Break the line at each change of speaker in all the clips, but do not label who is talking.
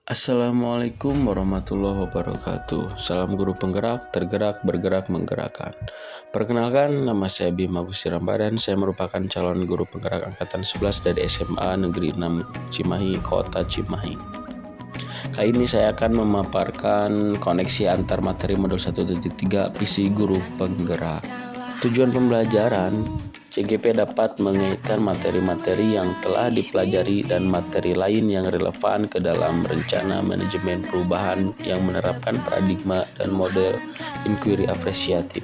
Assalamualaikum warahmatullahi wabarakatuh. Salam guru penggerak, tergerak, bergerak, menggerakkan. Perkenalkan, nama saya Bima Gusti Rambadan. Saya merupakan calon guru penggerak angkatan 11 dari SMA Negeri 6 Cimahi, Kota Cimahi. Kali ini saya akan memaparkan koneksi antar materi modul 1.3 visi guru penggerak. Tujuan pembelajaran CGP dapat mengaitkan materi-materi yang telah dipelajari dan materi lain yang relevan ke dalam rencana manajemen perubahan yang menerapkan paradigma dan model inquiry apresiatif.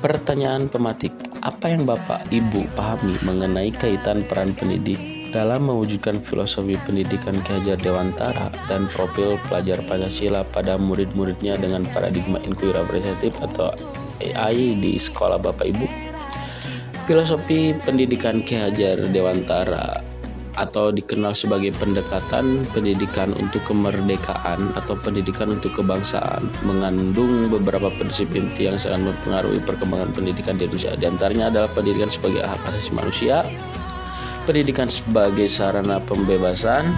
Pertanyaan pematik, apa yang Bapak Ibu pahami mengenai kaitan peran pendidik dalam mewujudkan filosofi pendidikan Ki Hajar Dewantara dan profil pelajar Pancasila pada murid-muridnya dengan paradigma inquiry apresiatif atau AI di sekolah Bapak Ibu? Filosofi pendidikan Ki Hajar Dewantara atau dikenal sebagai pendekatan pendidikan untuk kemerdekaan atau pendidikan untuk kebangsaan mengandung beberapa prinsip inti yang sangat mempengaruhi perkembangan pendidikan di Indonesia. Di antaranya adalah pendidikan sebagai hak asasi manusia, pendidikan sebagai sarana pembebasan,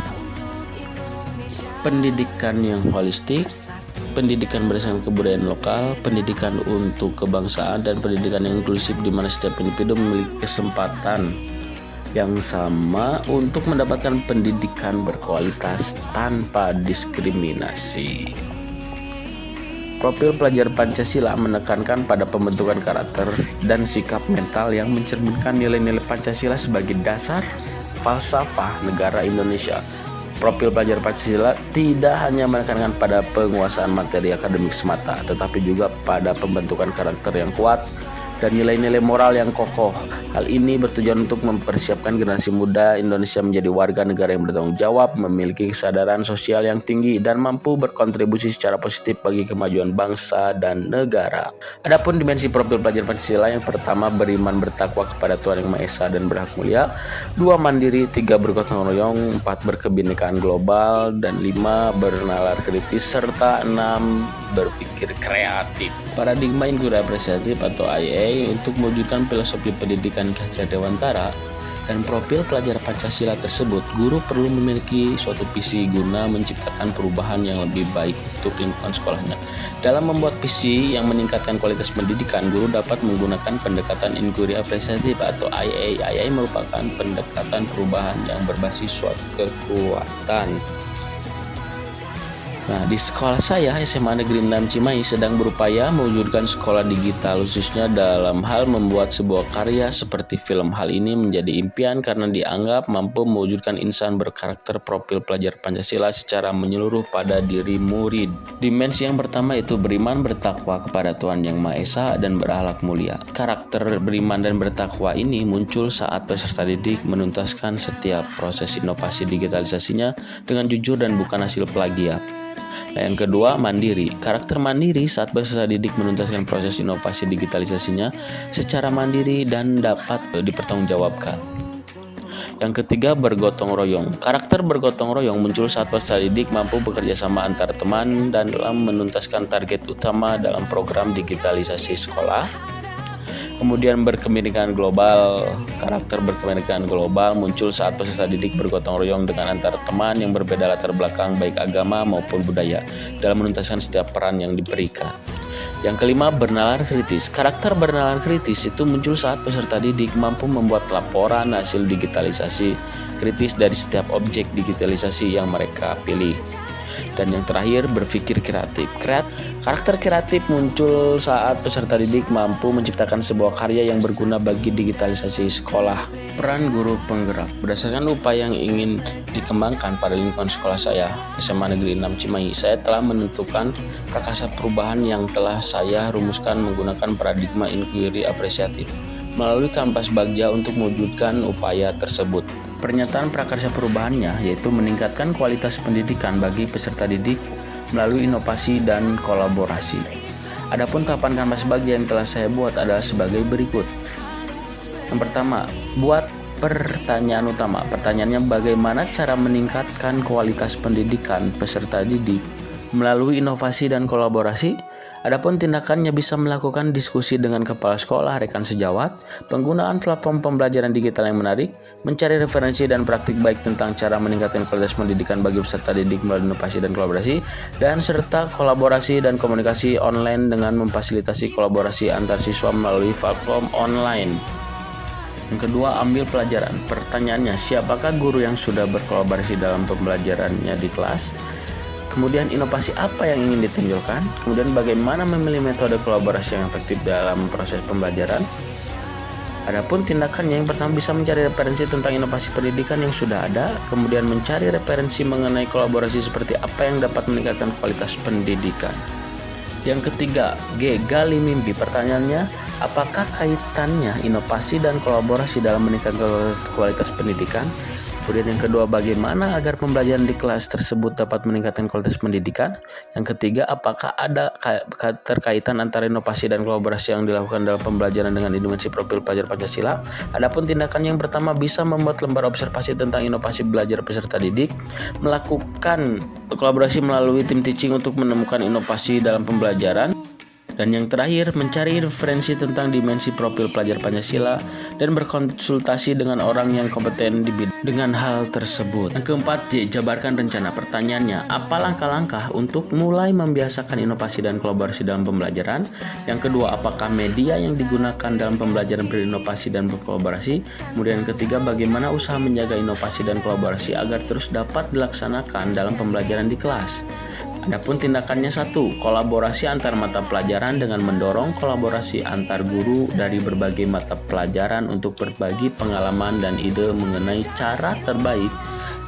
pendidikan yang holistik, pendidikan berdasarkan kebudayaan lokal, pendidikan untuk kebangsaan, dan pendidikan yang inklusif di mana setiap individu memiliki kesempatan yang sama untuk mendapatkan pendidikan berkualitas tanpa diskriminasi. Profil pelajar Pancasila menekankan pada pembentukan karakter dan sikap mental yang mencerminkan nilai-nilai Pancasila sebagai dasar falsafah negara Indonesia. Profil pelajar Pancasila tidak hanya menekankan pada penguasaan materi akademik semata, tetapi juga pada pembentukan karakter yang kuat dan nilai-nilai moral yang kokoh. Hal ini bertujuan untuk mempersiapkan generasi muda Indonesia menjadi warga negara yang bertanggung jawab, memiliki kesadaran sosial yang tinggi, dan mampu berkontribusi secara positif bagi kemajuan bangsa dan negara. Adapun dimensi profil pelajar Pancasila, yang pertama beriman bertakwa kepada Tuhan Yang Maha Esa dan berhak mulia, 2 mandiri, 3 bergotong royong, 4 berkebinekaan global, dan 5 bernalar kritis, serta 6 berpikir kreatif. Paradigma inquiry apresiatif atau IA untuk mewujudkan filosofi pendidikan Ki Hajar Dewantara dan profil pelajar Pancasila tersebut, guru perlu memiliki suatu visi guna menciptakan perubahan yang lebih baik untuk lingkungan sekolahnya. Dalam membuat visi yang meningkatkan kualitas pendidikan, guru dapat menggunakan pendekatan inquiry apresiatif atau IA. IA merupakan pendekatan perubahan yang berbasis suatu kekuatan. Nah, di sekolah saya, SMA Negeri 6 Cimahi, sedang berupaya mewujudkan sekolah digital, khususnya dalam hal membuat sebuah karya seperti film. Hal ini menjadi impian karena dianggap mampu mewujudkan insan berkarakter profil pelajar Pancasila secara menyeluruh pada diri murid. Dimensi yang pertama itu beriman bertakwa kepada Tuhan Yang Maha Esa dan berakhlak mulia. Karakter beriman dan bertakwa ini muncul saat peserta didik menuntaskan setiap proses inovasi digitalisasinya dengan jujur dan bukan hasil plagiat. Nah, yang kedua, mandiri. Karakter mandiri saat peserta didik menuntaskan proses inovasi digitalisasinya secara mandiri dan dapat dipertanggungjawabkan. Yang ketiga, bergotong royong. Karakter bergotong royong muncul saat peserta didik mampu bekerja sama antar teman dan dalam menuntaskan target utama dalam program digitalisasi sekolah. Kemudian berkebinekaan global. Karakter berkebinekaan global muncul saat peserta didik bergotong royong dengan antar teman yang berbeda latar belakang baik agama maupun budaya dalam menuntaskan setiap peran yang diberikan. Yang kelima, bernalar kritis. Karakter bernalar kritis itu muncul saat peserta didik mampu membuat laporan hasil digitalisasi kritis dari setiap objek digitalisasi yang mereka pilih. Dan yang terakhir, berpikir kreatif. Karakter kreatif muncul saat peserta didik mampu menciptakan sebuah karya yang berguna bagi digitalisasi sekolah. Peran guru penggerak. Berdasarkan upaya yang ingin dikembangkan pada lingkungan sekolah saya, SMA Negeri 6 Cimahi, saya telah menentukan prakasa perubahan yang telah saya rumuskan menggunakan paradigma inquiry apresiatif melalui kanvas Bagja untuk mewujudkan upaya tersebut. Pernyataan prakarsa perubahannya yaitu meningkatkan kualitas pendidikan bagi peserta didik melalui inovasi dan kolaborasi. Adapun tahapan kanvas Bagja yang telah saya buat adalah sebagai berikut. Yang pertama, buat pertanyaan utama. Pertanyaannya, bagaimana cara meningkatkan kualitas pendidikan peserta didik melalui inovasi dan kolaborasi. Adapun tindakannya bisa melakukan diskusi dengan kepala sekolah, rekan sejawat, penggunaan platform pembelajaran digital yang menarik, mencari referensi dan praktik baik tentang cara meningkatkan kualitas pendidikan bagi peserta didik melalui inovasi dan kolaborasi, dan serta kolaborasi dan komunikasi online dengan memfasilitasi kolaborasi antar siswa melalui platform online. Yang kedua, ambil pelajaran. Pertanyaannya, siapakah guru yang sudah berkolaborasi dalam pembelajarannya di kelas? Kemudian inovasi apa yang ingin ditunjukkan? Kemudian bagaimana memilih metode kolaborasi yang efektif dalam proses pembelajaran? Adapun tindakannya, yang pertama bisa mencari referensi tentang inovasi pendidikan yang sudah ada, kemudian mencari referensi mengenai kolaborasi seperti apa yang dapat meningkatkan kualitas pendidikan. Yang ketiga, G. Gali mimpi. Pertanyaannya, apakah kaitannya inovasi dan kolaborasi dalam meningkatkan kualitas pendidikan? Kemudian yang kedua, bagaimana agar pembelajaran di kelas tersebut dapat meningkatkan kualitas pendidikan? Yang ketiga, apakah ada keterkaitan antara inovasi dan kolaborasi yang dilakukan dalam pembelajaran dengan dimensi profil pelajar Pancasila? Adapun tindakan yang pertama bisa membuat lembar observasi tentang inovasi belajar peserta didik, melakukan kolaborasi melalui tim teaching untuk menemukan inovasi dalam pembelajaran. Dan yang terakhir, mencari referensi tentang dimensi profil pelajar Pancasila dan berkonsultasi dengan orang yang kompeten dengan hal tersebut. Yang keempat, jabarkan rencana. Pertanyaannya, apa langkah-langkah untuk mulai membiasakan inovasi dan kolaborasi dalam pembelajaran? Yang kedua, apakah media yang digunakan dalam pembelajaran berinovasi dan berkolaborasi? Kemudian yang ketiga, bagaimana usaha menjaga inovasi dan kolaborasi agar terus dapat dilaksanakan dalam pembelajaran di kelas? Adapun tindakannya, 1. Kolaborasi antar mata pelajaran dengan mendorong kolaborasi antar guru dari berbagai mata pelajaran untuk berbagi pengalaman dan ide mengenai cara terbaik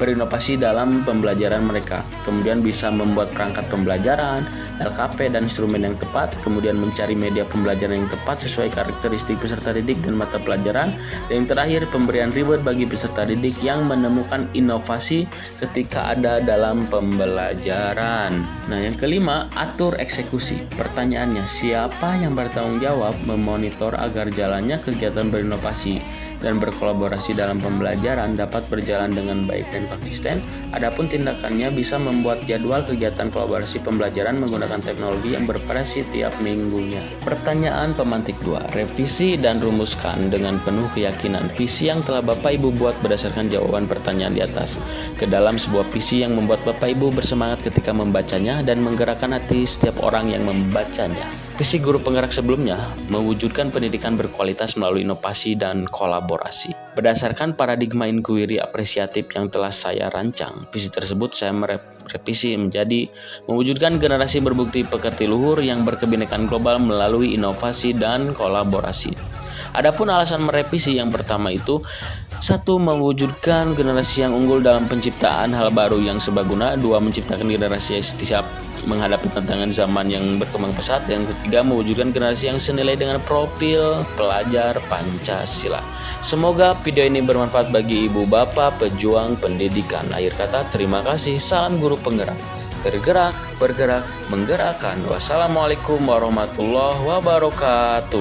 berinovasi dalam pembelajaran mereka. Kemudian bisa membuat perangkat pembelajaran, LKP dan instrumen yang tepat, kemudian mencari media pembelajaran yang tepat sesuai karakteristik peserta didik dan mata pelajaran. Dan yang terakhir, pemberian reward bagi peserta didik yang menemukan inovasi ketika ada dalam pembelajaran. Nah, yang kelima, atur eksekusi. Pertanyaannya, siapa yang bertanggung jawab memonitor agar jalannya kegiatan berinovasi dan berkolaborasi dalam pembelajaran dapat berjalan dengan baik dan konsisten? Adapun tindakannya bisa membuat jadwal kegiatan kolaborasi pembelajaran menggunakan teknologi yang bervariasi tiap minggunya. Pertanyaan pemantik 2. Revisi dan rumuskan dengan penuh keyakinan visi yang telah Bapak Ibu buat berdasarkan jawaban pertanyaan di atas ke dalam sebuah visi yang membuat Bapak Ibu bersemangat ketika membacanya dan menggerakkan hati setiap orang yang membacanya. Visi guru penggerak sebelumnya mewujudkan pendidikan berkualitas melalui inovasi dan kolaborasi. Berdasarkan paradigma inquiry apresiatif yang telah saya rancang, visi tersebut saya merevisi menjadi mewujudkan generasi berbukti pekerti luhur yang berkebinekaan global melalui inovasi dan kolaborasi. Adapun alasan merevisi yang pertama itu, 1. Mewujudkan generasi yang unggul dalam penciptaan hal baru yang serbaguna. 2. Menciptakan generasi yang siap menghadapi tantangan zaman yang berkembang pesat. Yang ketiga, mewujudkan generasi yang senilai dengan profil pelajar Pancasila. Semoga video ini bermanfaat bagi ibu bapak pejuang pendidikan. Akhir kata, terima kasih. Salam guru penggerak. Tergerak, bergerak, menggerakkan. Wassalamualaikum warahmatullahi wabarakatuh.